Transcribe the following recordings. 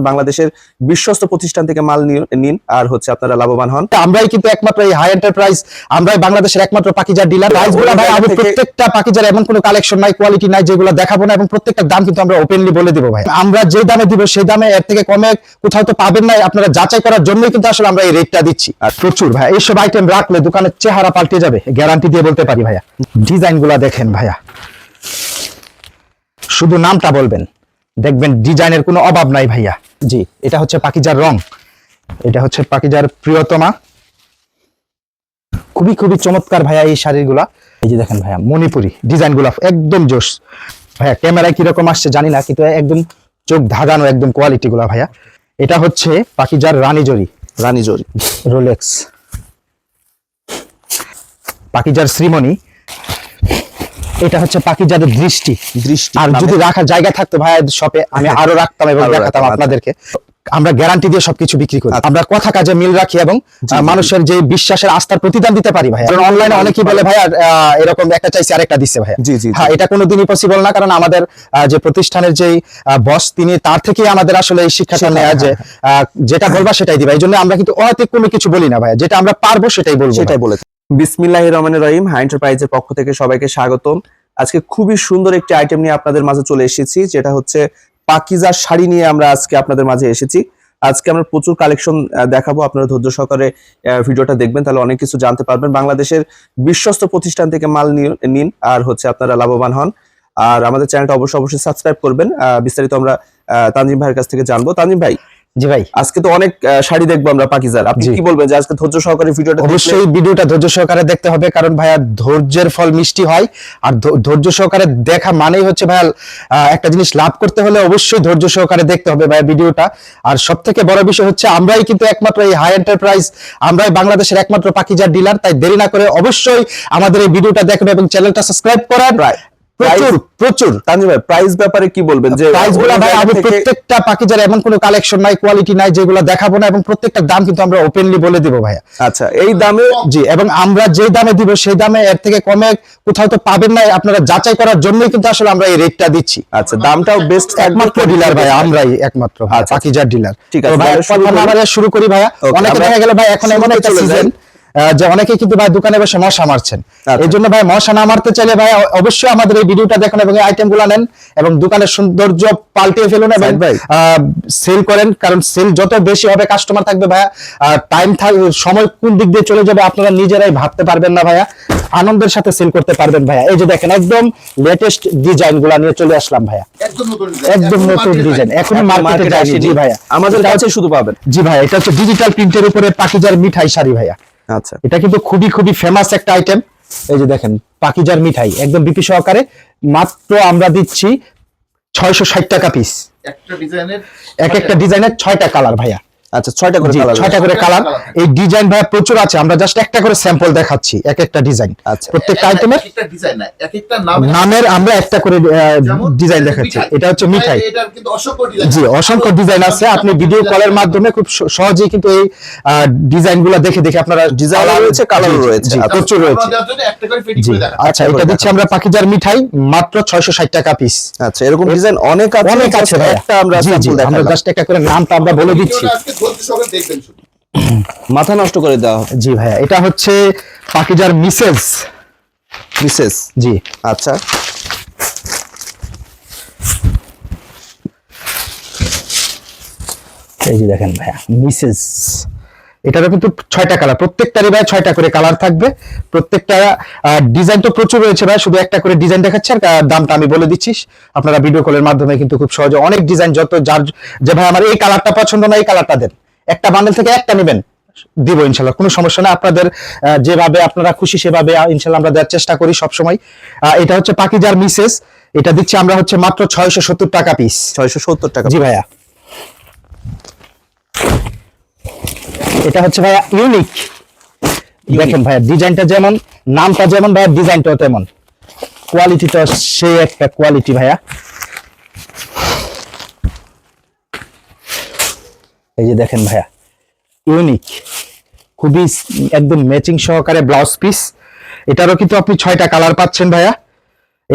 বাংলাদেশের বিশ্বস্ত প্রতিষ্ঠান থেকে মাল নিন আর হচ্ছে আপনারা লাভবান হন। আমরাই কিন্তু একমাত্র এই হাই এন্টারপ্রাইজ, আমরাই বাংলাদেশের একমাত্র পাকিজার ডিলার। প্রাইসগুলো ভাই আমি প্রত্যেকটা পাকিজার এমন কোনো কালেকশন নাই, কোয়ালিটি নাই যেগুলো দেখাবো না, এবং প্রত্যেকটা দাম কিন্তু আমরা ওপেনলি বলে দিব ভাই। আমরা যে দামে দিব সেই দামে এর থেকে কমে কোথাও তো পাবেন না, আপনারা যাচাই করার জন্যই কিন্তু আসলে আমরা এই রেটটা দিচ্ছি। আর প্রচুর ভাই এইসব আইটেম রাখলে দোকানের চেহারা পাল্টে যাবে, গ্যারান্টি দিয়ে বলতে পারি ভাইয়া। ডিজাইনগুলো দেখেন ভাইয়া, শুধু নামটা বলবেন, দেখবেন ডিজাইনের কোনো অভাব নাই ভাইয়া। জি, এটা হচ্ছে পাকিজার রং, এটা হচ্ছে পাকিজার প্রিয়তমা, খুবই খুবই চমৎকার ভাইয়া এই শাড়িগুলা। এই যে দেখেন ভাইয়া মণিপুরি ডিজাইনগুলা একদম জোশ ভাইয়া। ক্যামেরায় কিরকম আসছে জানি না, কিন্তু একদম চোখ ধাঁধানো একদম কোয়ালিটি গুলা ভাইয়া। এটা হচ্ছে পাকিজার রানী জরি, রোলেক্স, পাকিজার শ্রীমণি, এটা হচ্ছে পাকিজার দৃষ্টি। আর যদি রাখার জায়গা থাকতো ভাইয়া শপে, আমি আরো রাখতাম এবং দেখাতাম আপনাদেরকে। আমরা গ্যারান্টি দিয়ে সবকিছু বিক্রি করি, আমরা কথা কাজে মিল রাখি এবং মানুষের যে বিশ্বাসের আস্থার প্রতিদান দিতে পারি ভাইয়া। কারণ অনলাইনে অনেকেই বলে ভাইয়া এরকম একটা চাইছি আরেকটা দিচ্ছে ভাইয়া। হ্যাঁ, এটা কোনোদিনই পসিবল না, কারণ আমাদের যে প্রতিষ্ঠানের যে বস তিনি তার থেকেই আমাদের আসলে এই শিক্ষাটা নেওয়া, যে যেটা বলবা সেটাই দিবা। এই জন্য আমরা কিন্তু অহেতুক কোনো কিছু বলি না ভাইয়া, যেটা আমরা পারবো সেটাই বলবো, সেটাই বলে। বিসমিল্লাহির রহমানির রহিম। হাই এন্টারপ্রাইজের পক্ষ থেকে সবাইকে স্বাগতম। আজকে খুবই সুন্দর একটি আইটেম নিয়ে আপনাদের মাঝে চলে এসেছি, যেটা হচ্ছে পাকিজার শাড়ি নিয়ে আমরা আজকে আপনাদের মাঝে এসেছি। আজকে আমরা প্রচুর কালেকশন দেখাবো, আপনারা ধৈর্য সহকারে ভিডিওটা দেখবেন, তাহলে অনেক কিছু জানতে পারবেন। বাংলাদেশের বিশ্বস্ত প্রতিষ্ঠান থেকে মাল নিন আর হচ্ছে আপনারা লাভবান হন। আর আমাদের চ্যানেলটা অবশ্যই সাবস্ক্রাইব করবেন। বিস্তারিত আমরা তানজিম ভাইয়ের কাছ থেকে জানবো। তানজিম ভাই, জি ভাই, আজকে তো অনেক শাড়ি দেখবো আমরা পাকিজার, আপনি কি বলবেন যে আজকে ধৈর্য সহকারে ভিডিওটা? অবশ্যই ভিডিওটা ধৈর্য সহকারে দেখতে হবে, কারণ ভাইয়া ধৈর্যের ফল মিষ্টি হয়। আর ধৈর্য সহকারে দেখা মানেই হচ্ছে ভাইয়া একটা জিনিস লাভ করতে হলে অবশ্যই ধৈর্য সহকারে দেখতে হবে ভাইয়া ভিডিওটা। আর সব থেকে বড় বিষয় হচ্ছে আমরাই কিন্তু একমাত্র এই হাই এন্টারপ্রাইজ, আমরাই বাংলাদেশের একমাত্র পাকিজার ডিলার। তাই দেরি না করে অবশ্যই আমাদের এই ভিডিওটা দেখবেন এবং চ্যানেলটা সাবস্ক্রাইব করেন। প্রচুর তানজিম ভাই, প্রাইস ব্যাপারে কি বলবেন? যে প্রাইসগুলো ভাই আমি প্রত্যেকটা পাকিজার এমন কোনো কালেকশন নাই, কোয়ালিটি নাই যেগুলো দেখাবো না, এবং প্রত্যেকটা দাম কিন্তু আমরা ওপেনলি বলে দিব ভাইয়া। আচ্ছা, এই দামে? জি, এবং আমরা যে দামে দিব সেই দামে এর থেকে কমে কোথাও তো পাবেন না, আপনারা যাচাই করার জন্যই কিন্তু আসলে আমরা এই রেটটা দিচ্ছি। আচ্ছা, দামটাও বেস্ট, একমাত্র ডিলার ভাই, আমরাই একমাত্র পাকিজার ডিলার। ঠিক আছে ভাই, আমরা শুরু করি ভাইয়া। অনেকে দেখা গেল ভাই এখন এমন একটা সিজন যে অনেকেই কিন্তু ভাই দোকানে বসে মশা মারছেন। এই জন্য ভাই মশা না মারতে চাইলে ভাই অবশ্যই আমাদের এই ভিডিওটা দেখুন এবং এই আইটেম গুলা নেন এবং দোকানের সৌন্দর্য পাল্টে ফেলুন এবং সেল করেন। কারণ সেল যত বেশি হবে, কাস্টমার থাকবে ভাইয়া, টাইম থাকবে, সময় কোন দিক দিয়ে চলে যাবে আপনারা নিজেরাই ভাবতে পারবেন না ভাইয়া, আনন্দের সাথে সেল করতে পারবেন ভাইয়া। এই যে দেখেন একদম লেটেস্ট ডিজাইন গুলা নিয়ে চলে আসলাম ভাইয়া, একদম নতুন ডিজাইন, এখনো মার্কেটে আসেনি। জি ভাইয়া, আমাদের কাছে শুধু পাবেন। জি ভাইয়া, এটা হচ্ছে ডিজিটাল প্রিন্টের উপরে পাকিজার মিঠাই শাড়ি ভাইয়া। আচ্ছা, এটা কিন্তু খুবই খুবই ফেমাস একটা আইটেম। এই যে দেখেন পাকিজার মিঠাই একদম বিপি সহকারে, মাত্র আমরা দিচ্ছি 660 টাকা পিস। একটা ডিজাইনের 6টা কালার ভাইয়া। আচ্ছা, 6টা করে কালার। এই ডিজাইন ভাইয়া প্রচুর আছে, আমরা জাস্ট একটা করে স্যাম্পল দেখাচ্ছি এক একটা ডিজাইন। আচ্ছা, প্রত্যেকটা আইটেমের নামের আমরা একটা করে ডিজাইন দেখাচ্ছি। এটা হচ্ছে মিঠাই, জি অসংখ্য ডিজাইন আছে। আপনি ভিডিও কলের মাধ্যমে খুব সহজেই কিন্তু এই ডিজাইনগুলো দেখে আপনারা, ডিজাইন রয়েছে, কালার রয়েছে, প্রচুর রয়েছে। আচ্ছা, এটা দিচ্ছি আমরা পাকিজার মিঠাই মাত্র 660 টাকা পিস। আচ্ছা, এরকম ডিজাইন অনেক আছে ভাই, একটা আমরা জাস্ট একটা করে নামটা আমরা বলে দিচ্ছি, মাথা নষ্ট করে দেওয়া। জি ভাইয়া, এটা হচ্ছে পাকিজার মিসেস। জি, আচ্ছা, এই যে দেখেন ভাইয়া মিসেস, এটারও কিন্তু 6টা কালার, প্রত্যেকটারই ভাই 6টা করে কালার থাকবে। প্রত্যেকটা ডিজাইন তো প্রচুর রয়েছে ভাই, শুধু একটা করে ডিজাইন দেখাচ্ছি আর দামটা আমি বলে দিচ্ছি। আপনারা ভিডিও কলের মাধ্যমে কিন্তু খুব সহজে অনেক ডিজাইন, যত যার যে ভাই আমার এই কালারটা পছন্দ না এই কালারটা দেন, একটা বান্ডেল থেকে একটা নেবেন, দিব ইনশাল্লাহ, কোনো সমস্যা না। আপনাদের যেভাবে আপনারা খুশি সেভাবে ইনশাল্লাহ আমরা দেওয়ার চেষ্টা করি সব সময়। এটা হচ্ছে পাকিজার মিসেস, এটা দিচ্ছি আমরা হচ্ছে মাত্র 670 টাকা পিস। 670 টাকা। জি ভাইয়া, এটা হচ্ছে ভাইয়া ইউনিক। দেখেন ভাইয়া ডিজাইনটা যেমন, নামটা যেমন ভাইয়া, ডিজাইনটাও তেমন, কোয়ালিটিটা সেই একটা কোয়ালিটি ভাইয়া। এই যে দেখেন ভাইয়া ইউনিক, খুবই একদম ম্যাচিং সহকারে ব্লাউজ পিস। এটারও কিন্তু আপনি 6টা কালার পাচ্ছেন ভাইয়া।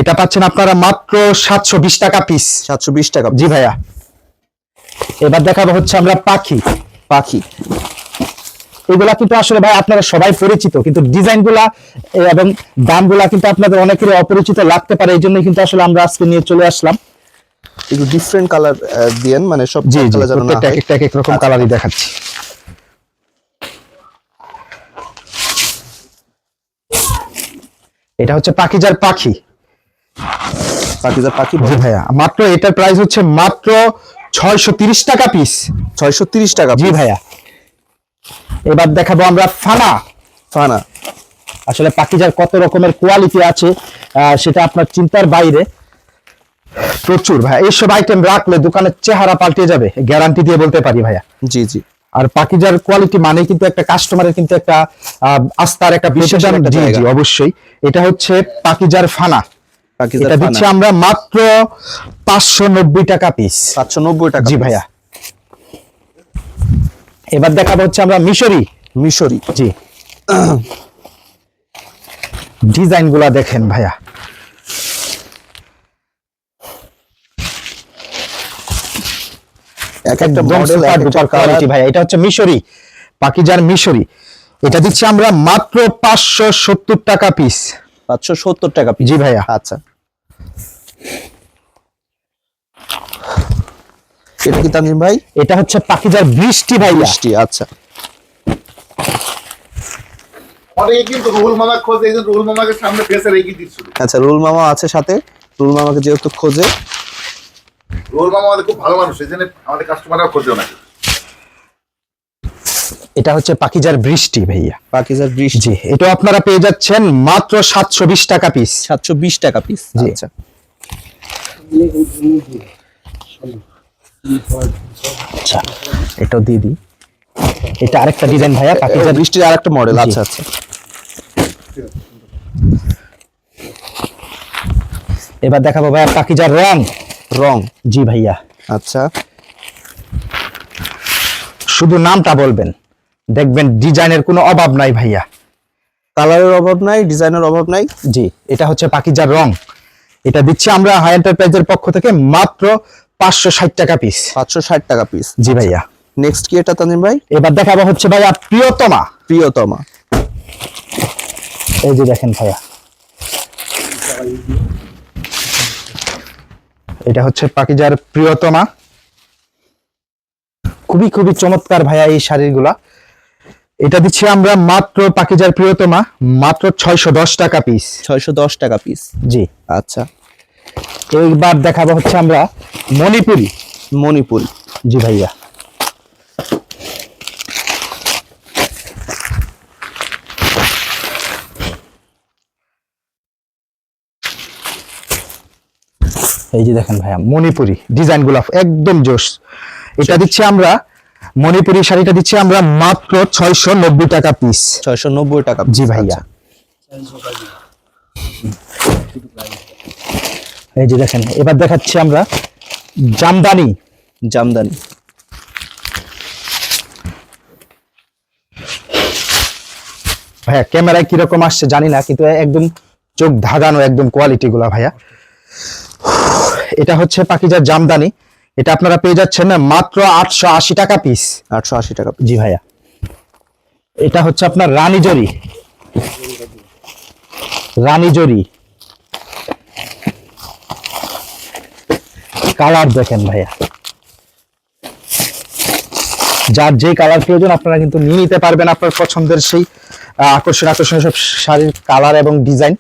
এটা পাচ্ছেন আপনারা মাত্র 720 টাকা পিস। 720 টাকা। জি ভাইয়া, এবার দেখাবো হচ্ছে আমরা পাখি। পাখি এগুলা কিন্তু আসলে ভাই আপনারা সবাই পরিচিত, কিন্তু ডিজাইন গুলা এবং দামগুলা কিন্তু আপনাদের অনেকেরই অপরিচিত লাগতে পারে, এই জন্য কিন্তু আসলে আমরা আজকে নিয়ে চলে আসলাম। একটু ডিফারেন্ট কালার দিয়েন, মানে সব জি জি, কালার যেন না প্রত্যেকটা হয়। এক এক রকম কালারই দেখাচ্ছি। এটা হচ্ছে পাখিজার পাখি। পাকিজার পাখি জি ভাইয়া, মাত্র এটার প্রাইস হচ্ছে মাত্র 630 টাকা পিস। 630 টাকা। জি ভাইয়া। এবার দেখাবো আমরা ফানা। ফানা আসলে পাখিজার কত রকমের কোয়ালিটি আছে সেটা আপনার চিন্তার বাইরে, প্রচুর ভাইয়া। এইসব আইটেম রাখলে দোকানের চেহারা পাল্টে যাবে, গ্যারান্টি দিয়ে বলতে পারি ভাইয়া। জি জি। আর পাখিজার কোয়ালিটি মানে কিন্তু একটা কাস্টমারের কিন্তু একটা আস্থার একটা বিশ্বাসের প্রতিদান। একটা জি জায়গা। জি অবশ্যই। এটা হচ্ছে পাখিজার ফানা। পাকিজার এটা ফানা দিচ্ছি আমরা মাত্র 590 টাকা পিস। 790 টাকা। জি ভাইয়া। এবার দেখাবো হচ্ছে আমরা মিশরি। মিশরি জি। ডিজাইন গুলা দেখেন ভাইয়া, এক একটা একদম মডেল সুপার ডুপার কোয়ালিটি ভাইয়া। এটা হচ্ছে মিশরি, পাখিজার মিশরি। এটা দিচ্ছি আমরা মাত্র 570 টাকা পিস। 570 টাকা। জি ভাইয়া। আচ্ছা, এটা কি তানজিম ভাই? এটা হচ্ছে পাখিজার বৃষ্টি ভাইয়া। মিষ্টি, আচ্ছা। অনেকে কিন্তু রুহুল মামা খোঁজে, এই যে রুহুল মামাকে সামনে ফেসে রেখে দিচ্ছিল। আচ্ছা, রুল মামা আছে সাথে। রুল মামাকে যেহেতু খোঁজে, রুহুল মামা আমাদের খুব ভালো মানুষ, এই জন্য আমাদের কাস্টমাররা খোঁজে ওনাকে। এটা হচ্ছে পাখিজার বৃষ্টি ভাইয়া। পাকিজার বৃষ্টি জি, এটা আপনারা পেয়ে যাচ্ছেন মাত্র 720 টাকা পিস। 720 টাকা পিস। জি। আচ্ছা, আচ্ছা, এটাও দিয়ে দিই। এটা আরেকটা ডিজাইন ভাইয়া, পাখিজার বৃষ্টির আরেকটা মডেল। জি। আচ্ছা আচ্ছা। এবার দেখাবো ভাইয়া পাখিজার রং। রং, জি ভাইয়া। আচ্ছা। শুধু নামটা বলবেন, দেখবেন ডিজাইনের কোনো অভাব নাই ভাইয়া। কালারের অভাব নাই, ডিজাইনের অভাব নাই। জি, এটা হচ্ছে পাখিজার রং। এটা দিচ্ছি আমরা হাই এন্টারপ্রাইজের পক্ষ থেকে মাত্র 560 টাকা পিস। 560 টাকা পিস। জি ভাইয়া। নেক্সট কি এটা তানজিম ভাই? এবার দেখাবো হচ্ছে ভাইয়া প্রিয়তমা। প্রিয়তমা। এই যে দেখেন ভাইয়া, এটা হচ্ছে পাখিজার প্রিয়তমা। খুবই খুবই চমৎকার ভাইয়া এই শাড়িগুলা। এটা দিচ্ছি আমরা মাত্র পাখিজার প্রিয়তমা মাত্র 610 টাকা পিস। 610 টাকা পিস। জি। আচ্ছা, এইবার দেখাবো হচ্ছে আমরা মণিপুরি। মণিপুরি। জি ভাইয়া। এই যে দেখেন ভাইয়া মণিপুরি ডিজাইন গুলা একদম জোশ। এটা দিচ্ছি আমরা মণিপুরি শাড়িটা দিচ্ছি আমরা মাত্র 690 টাকা পিস। 690 টাকা piece। জি ভাইয়া। আচ্ছা। এই যে দেখেন, এবার দেখাচ্ছি আমরা জামদানি। জামদানি। ভাইয়া ক্যামেরায় কিরকম আসছে জানি না, কিন্তু একদম চোখ ধাঁধানো একদম কোয়ালিটি গুলা ভাইয়া। এটা হচ্ছে পাখিজার জামদানি। এটা আপনারা পেয়ে যাচ্ছেন মাত্র 880 টাকা পিস। 880 টাকা piece। জি ভাইয়া। এটা হচ্ছে আপনার রানী জরি। রানী জরি কালার দেখেন ভাইয়া, যার যে কালার প্রয়োজন আপনারা কিন্তু নিয়ে নিতে পারবেন আপনার পছন্দের সেই আকর্ষণীয় সব শাড়ির কালার এবং ডিজাইন।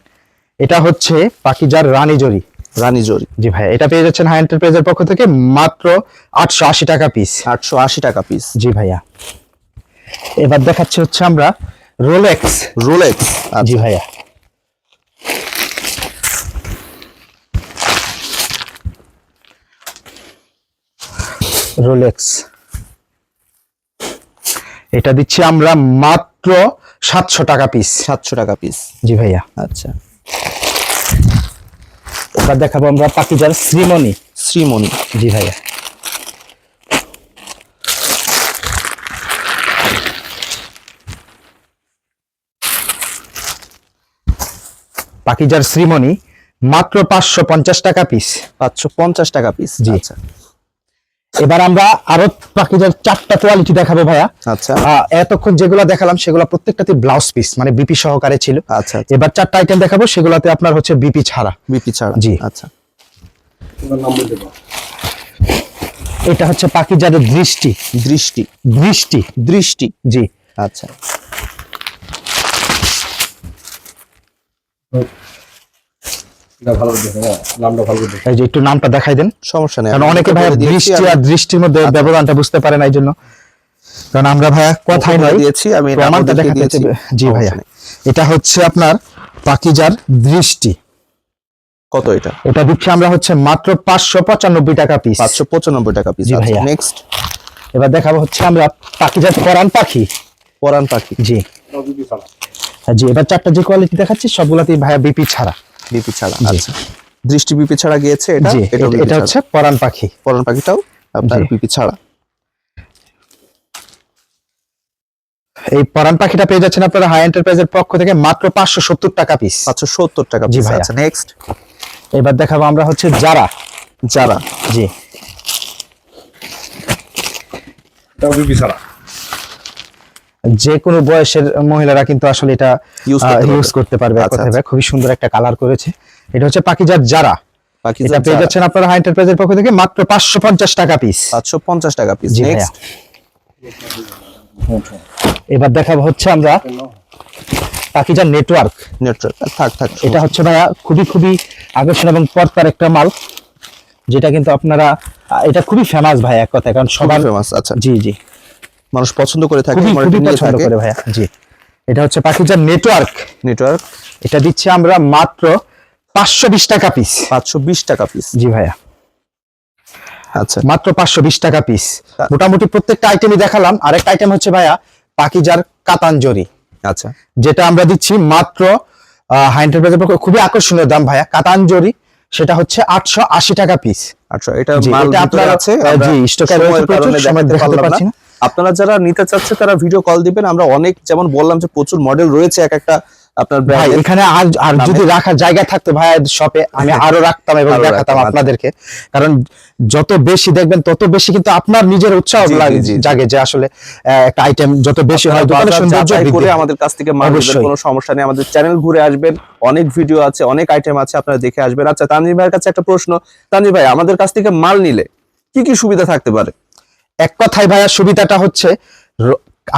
এটা হচ্ছে পাখিজার রানী জরি। রানী জরি। জি ভাই, এটা পেয়ে যাচ্ছেন হাই এন্টারপ্রাইজের পক্ষ থেকে মাত্র 880 টাকা পিস। 880 টাকা পিস। জি ভাইয়া। এবার দেখাচ্ছি হচ্ছে আমরা রোলেক্স। রোলেক্স। জি ভাইয়া। রোলেক্স এটা দিচ্ছি আমরা মাত্র 700 টাকা পিস। 700 টাকা পিস। জি ভাইয়া। আচ্ছা, এবার দেখাবো আমরা পাখিজার শ্রীমণি। শ্রীমণি। জি ভাইয়া। পাখিজার শ্রীমণি মাত্র 550 টাকা পিস। 550 টাকা পিস। জি। আচ্ছা, এবার আমরা আরো পাকিজার 4টা কোয়ালিটি দেখাবো ভাইয়া। আচ্ছা এতক্ষণ যেগুলো দেখালাম সেগুলো প্রত্যেকটাতে ব্লাউজ পিস মানে বিপি সহকারে ছিল। আচ্ছা এবার 4টা আইটেম দেখাবো, সেগুলোতে আপনার হচ্ছে বিপি ছাড়া। বিপি ছাড়া, জি। আচ্ছা এটা হচ্ছে পাকিজার দৃষ্টি। দৃষ্টি, দৃষ্টি, দৃষ্টি, জি। আচ্ছা এই যে একটু নামটা দেখাই দেন, সমস্যা নেই, কারণ অনেকে ভাইয়া দৃষ্টি আর দৃষ্টির মধ্যে ব্যবধানটা বুঝতে পারে না, এই জন্য। কারণ আমরা ভাইয়া কথাই নয় দিয়েছি, আমি প্রমাণটা আপনাদেরকে দেখাতে দিয়েছি। চাই। জি ভাইয়া, সমস্যা নেই। এটা হচ্ছে আপনার পাকিজার দৃষ্টি। কত এটা? এটা দিচ্ছি আমরা হচ্ছে মাত্র 595 টাকা পিস। 595 টাকা পিস। জি ভাইয়া। নেক্সট এবার দেখাবো হচ্ছে আমরা পাকিজার পরান পাখি। পরান পাখি, জি জি। এবার 4টা যে কোয়ালিটি দেখাচ্ছি সবগুলাতেই ভাইয়া বিপি ছাড়া। বিপি ছাড়া, আচ্ছা। দৃষ্টি বিপি ছাড়া গিয়েছে এটা। জি, এটাও বিপি এটা ছাড়া। হচ্ছে পরান পাখি। পরান পাখিটাও আপনার জি। বিপি ছাড়া। এই পরান পাখিটা পেয়ে যাচ্ছেন আপনারা হাই এন্টারপ্রাইজের পক্ষ থেকে মাত্র 570 টাকা পিস। 570 টাকা জি পিস। ভাইয়া। আচ্ছা নেক্সট এবার দেখাবো আমরা হচ্ছে যারা। যারা, জি, যে কোনো বয়সের মহিলারা কিন্তু আসলে এটা ইউজ করতে পারবে। আচ্ছা, কথা ভাই, খুবই সুন্দর একটা কালার করেছে। এটা হচ্ছে পাকিজার যারা। পাকিজার এটা পেয়ে যারা। যাচ্ছেন আপনারা হাই এন্টারপ্রাইজের পক্ষ থেকে মাত্র 550 টাকা পিস। 550 টাকা পিস। জি ভাইয়া। নেক্সট এবার দেখাবো হচ্ছে আমরা পাকিজার নেটওয়ার্ক। নেটওয়ার্ক, থাক থাক। এটা হচ্ছে ভাইয়া খুবই খুবই আকর্ষণ এবং পর্দার একটা মাল, যেটা কিন্তু আপনারা এটা খুবই ফেমাস ভাই এক কথায়, কারণ সবার ফেমাস। আচ্ছা, জি জি, মানুষ পছন্দ করে থাকে, খুবই মার্কেটে খুবই নিয়ে পছন্দ থাকে। করে ভাইয়া। জি, এটা হচ্ছে পাকিজার নেটওয়ার্ক। নেটওয়ার্ক এটা দিচ্ছি আমরা মাত্র 520 টাকা পিস। 520 টাকা পিস। জি ভাইয়া, আচ্ছা মাত্র 520 টাকা পিস। মোটামুটি প্রত্যেকটা আইটেমই দেখালাম। আরেকটা আইটেম হচ্ছে ভাইয়া পাকিজার কাতানজরি, আচ্ছা, যেটা আমরা দিচ্ছি মাত্র হাই এন্টারপ্রাইজের পক্ষে খুবই আকর্ষণীয় দাম ভাইয়া। কাতানজরি সেটা হচ্ছে 880 টাকা পিস। আচ্ছা, এটা জি, মাল এটা ভিতরে আপনার আছে। জি, স্টকে রয়েছে প্রচুর, সময় দেখাতে পারছি না। আপনারা যারা নিতে চাচ্ছে তারা ভিডিও কল দিবেন। আমরা অনেক, যেমন বললাম যে প্রচুর মডেল রয়েছে এক একটা আপনার ভাই ব্র্যান্ডের। এখানে আর যদি রাখার জায়গা থাকতো ভাই শপে, আমি আরো রাখতাম এবং আরো দেখাতাম রাখতাম, আপনাদেরকে। কারণ যত বেশি দেখবেন তত বেশি কিন্তু আপনার নিজের উৎসাহ জি, জি, জি, জি। জাগে যে আসলে একটা আইটেম যত বেশি হয় দোকানের বাজার সৌন্দর্য যাচাই বৃদ্ধি করে হয়। আমাদের কাছ থেকে মাল নেবেন, অবশ্যই। কোনো সমস্যা নেই। আমাদের চ্যানেল ঘুরে আসবেন, অনেক ভিডিও আছে, অনেক আইটেম আছে, আপনারা দেখে আসবেন। আচ্ছা, তানজিম ভাইয়ের কাছে একটা প্রশ্ন। তানজিম ভাই, আমাদের কাছ থেকে মাল নিলে কি কি সুবিধা থাকতে পারে? এক কথায় ভাইয়া সুবিধাটা হচ্ছে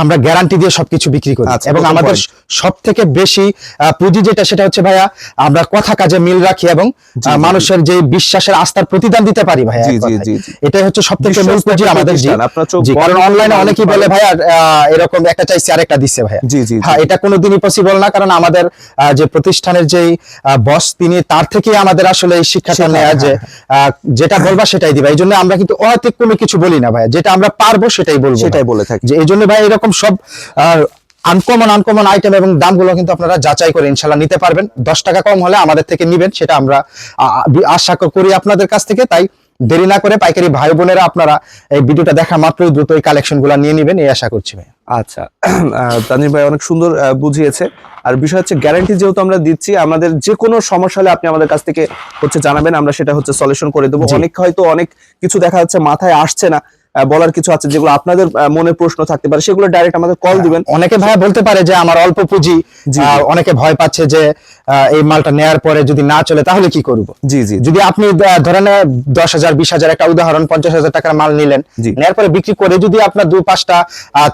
আমরা গ্যারান্টি দিয়ে সবকিছু বিক্রি করি, আচ্ছা, এবং প্রথম আমাদের point। সব থেকে বেশি পুঁজি যেটা সেটা হচ্ছে ভাইয়া আমরা কথা কাজে মিল রাখি এবং জি, জি, মানুষের যে বিশ্বাসের আস্থার প্রতিদান দিতে পারি ভাইয়া। জি, এক জি, কথায়। জি, জি। এটাই হচ্ছে সব থেকে মূল বিশ্বস্ত পুঁজি একটা আমাদের। জি, প্রতিষ্ঠান, আপনার চোখ জি, বন্ধ কারণ করে অনলাইনে মাল অনেকেই নিতে বলে পারবেন। ভাইয়া এরকম একটা চাইছি আরেকটা দিচ্ছে ভাইয়া। জি, জি, হ্যাঁ, জি। এটা কোনোদিনই পসিবল না, কারণ আমাদের যে প্রতিষ্ঠানের যেই বস তিনি তার থেকে আমাদের আসলে এই শিক্ষাটা শিক্ষা, নেওয়া যে যেটা বলবা সেটাই দিবা। এই জন্য আমরা কিন্তু অহেতুক কোনো কিছু বলি না ভাইয়া, যেটা আমরা পারবো সেটাই বলবো, সেটাই ভাই। বলে থাকি। যে এই জন্য ভাই এরকম সব আনকমন আইটেম এবং দামগুলো কিন্তু আপনারা যাচাই করে ইনশাল্লাহ নিতে পারবেন। 10 টাকা কম হলে আমাদের থেকে নিবেন, সেটা আমরা আশা করি আপনাদের কাছ থেকে। তাই দেরি না করে পাইকারি ভাই বোনেরা আপনারা এই ভিডিওটা দেখা মাত্রই দ্রুত এই কালেকশন গুলা নিয়ে নিবেন, এই আশা করছি ভাই। আচ্ছা, তানজিম ভাই অনেক সুন্দর বুঝিয়েছে। আর বিষয় হচ্ছে গ্যারান্টি যেহেতু আমরা দিচ্ছি, আমাদের যে কোনো সমস্যা হলে আপনি আমাদের কাছ থেকে হচ্ছে জানাবেন, আমরা সেটা হচ্ছে সলিউশন করে দেবো। অনেক হয়তো অনেক কিছু দেখা যাচ্ছে মাথায় আসছে না, বলার কিছু আছে যেগুলো আপনাদের মনে প্রশ্ন থাকতে পারে, সেগুলো ডাইরেক্ট আমাদের কল দিবেন। অনেকে ভাইয়া বলতে পারে যে আমার অল্প পুঁজি, জি। অনেকে ভয় পাচ্ছে যে এই মালটা নেয়ার পরে যদি না চলে তাহলে কি করব। জি, জি, যদি আপনি ধরেন 10,000 20,000 একটা উদাহরণ 50,000 টাকার মাল নিলেন, জি। নেয়ার পরে বিক্রি করে যদি আপনার 2-5টা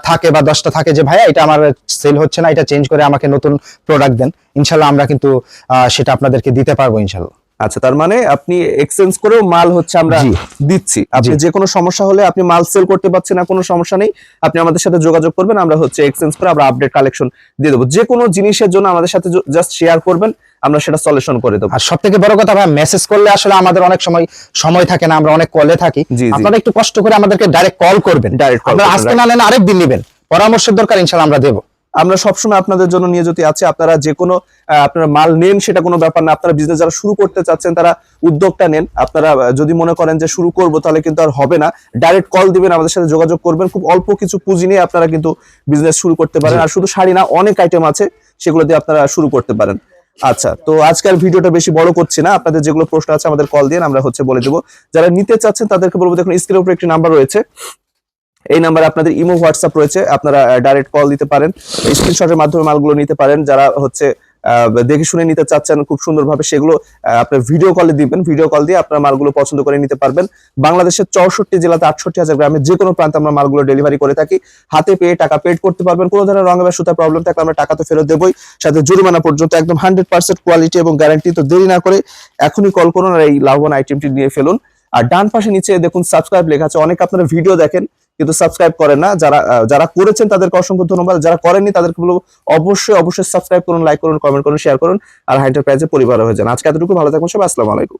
থাকে বা 10টা থাকে যে ভাইয়া এটা আমার সেল হচ্ছে না, এটা চেঞ্জ করে আমাকে নতুন প্রোডাক্ট দেন, ইনশাল্লাহ আমরা কিন্তু সেটা আপনাদেরকে দিতে পারবো ইনশাল্লাহ। আচ্ছা, তার মানে আপনি এক্সচেঞ্জ করেও মাল হচ্ছে আমরা জি। দিচ্ছি। আপনি জি। যে কোনো সমস্যা হলে, আপনি মাল সেল করতে পারছেন না, কোনো সমস্যা নেই, আপনি আমাদের সাথে যোগাযোগ করবেন, আমরা হচ্ছে এক্সচেঞ্জ করে আমরা আপডেট কালেকশন দিয়ে দেবো। যে কোনো জিনিসের জন্য আমাদের সাথে জাস্ট শেয়ার করবেন, আমরা সেটা সলিউশন করে দেবো। আর সব থেকে বড় কথা ভাই, মেসেজ করলে আসলে আমাদের অনেক সময় থাকে না, আমরা অনেক কলে থাকি। জি, জি। আপনারা একটু কষ্ট করে আমাদেরকে ডাইরেক্ট কল করবেন। Direct call আপনারা করবেন, আজকে না নেন আরেকদিন নেবেন, পরামর্শের দরকার ইনশাল্লাহ আমরা দেবো। আমরা সবসময় আপনাদের জন্য নিয়োজিত আছে। আপনারা যে কোনো আপনারা মাল নেন, সেটা কোনো ব্যাপার না। আপনারা বিজনেস যারা শুরু করতে চাচ্ছেন তারা উদ্যোগটা নেন। আপনারা যদি মনে করেন যে শুরু করব, তাহলে কিন্তু আর হবে না। ডাইরেক্ট কল দিবেন, আমাদের সাথে যোগাযোগ করবেন। খুব অল্প কিছু পুঁজি নিয়ে আপনারা কিন্তু বিজনেস শুরু করতে পারেন। আর শুধু শাড়ি না, অনেক আইটেম আছে, সেগুলো দিয়ে আপনারা শুরু করতে পারেন। আচ্ছা, তো আজকের ভিডিওটা বেশি বড় করছি না, আপনাদের যেগুলো প্রশ্ন আছে আমাদের কল দিয়ে আমরা বলে দেবো। যারা নিতে চাচ্ছেন তাদেরকে বলবো, দেখুন স্ক্রিনের উপরে একটি নাম্বার রয়েছে, এই নাম্বারে আপনাদের ইমো হোয়াটসঅ্যাপ রয়েছে, আপনারা ডাইরেক্ট কল দিতে পারেন, স্ক্রিনশটের মাধ্যমে মালগুলো নিতে পারেন। যারা দেখে শুনে নিতে চাচ্ছেন খুব সুন্দরভাবে, সেগুলো আপনার ভিডিও কলে দিবেন, ভিডিও কল দিয়ে আপনার মালগুলো পছন্দ করে নিতে পারবেন। বাংলাদেশের 64 জেলাতে 68,000 গ্রামে যে কোনো প্রান্তে আমরা মালগুলো ডেলিভারি করে থাকি। হাতে পেয়ে টাকা পেড করতে পারবেন। কোনো ধরনের রঙে বা সুতা প্রবলেম থাকলে আমরা টাকা তো ফেরত দেবই, সাথে জরিমানা পর্যন্ত, একদম 100% কোয়ালিটি এবং গ্যারান্টি। তো দেরি না করে এখনই কল করুন আর এই লাভবান আইটেমটি নিয়ে ফেলুন। আর ডান পাশে নিচে দেখুন সাবস্ক্রাইব লেখা আছে, অনেক আপনারা ভিডিও দেখেন কিন্তু সাবস্ক্রাইব করেন না। যারা করেছেন তাদেরকে অসংখ্য ধন্যবাদ, যারা করেননি তাদেরকে বলবো অবশ্যই সাবস্ক্রাইব করুন, লাইক করুন, কমেন্ট করুন, শেয়ার করুন আর হাই এন্টারপ্রাইজের পরিবার হয়ে যান। আজকে এতটুকু, ভালো থাকবেন সবাই, আসসালামু আলাইকুম।